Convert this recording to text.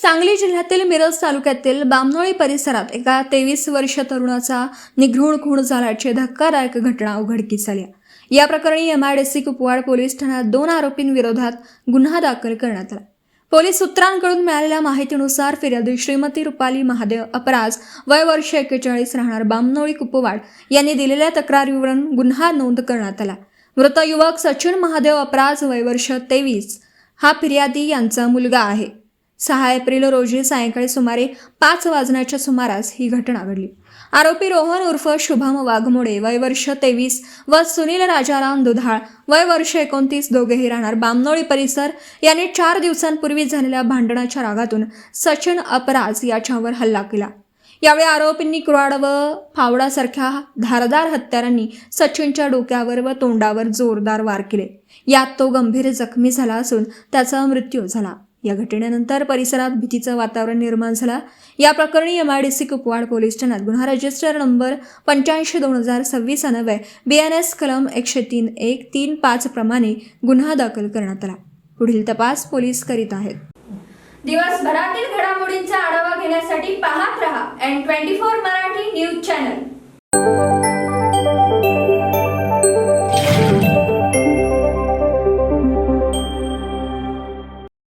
सांगली जिल्ह्यातील मिरज तालुक्यातील बामनोळी परिसरात एका 23 वर्षीय तरुणाचा निघृण खून झाल्याची धक्कादायक घटना उघडकीस आली. या प्रकरणी MIDC कुपवाड पोलीस ठाण्यात 2 आरोपींविरोधात गुन्हा दाखल करण्यात आला. पोलीस सूत्रांकडून मिळालेल्या माहितीनुसार फिर्यादी श्रीमती रुपाली महादेव अपराज वय वर्ष 41 राहणार बामनोळी कुपवाड यांनी दिलेल्या तक्रारीवरून गुन्हा नोंद करण्यात आला. मृत युवक सचिन महादेव अपराज वय वर्ष 23 हा फिर्यादी यांचा मुलगा आहे. 6 एप्रिल रोजी सायंकाळी सुमारे 5 वाजण्याच्या सुमारास ही घटना घडली. आरोपी रोहन उर्फ शुभम वाघमोडे वय वर्ष 23 व सुनील राजाराम दुधाळ वय वर्ष 29 दोघेही राहणार बामनोळी परिसर यांनी 4 दिवसांपूर्वी झालेल्या भांडणाच्या रागातून सचिन अपराज याच्यावर हल्ला केला. यावेळी आरोपींनी कुऱ्हाड व फावडासारख्या धारदार हत्यारांनी सचिनच्या डोक्यावर व तोंडावर जोरदार वार केले. यात तो गंभीर जखमी झाला असून त्याचा मृत्यू झाला. या घटनेनंतर परिसरात भीतीचं वातावरण निर्माण झालं. या प्रकरणी MIDC कुपवाड पोलीस ठाण्यात गुन्हा रजिस्टर नंबर 85/2026 अन्वये BNS कलम 103(1)(3)(5) प्रमाणे गुन्हा दाखल करण्यात आला. पुढील तपास पोलीस करीत आहेत. दिवसभरातील घडामोडींचा आढावा घेण्यासाठी पाहत रहा N24 मराठी न्यूज चॅनल.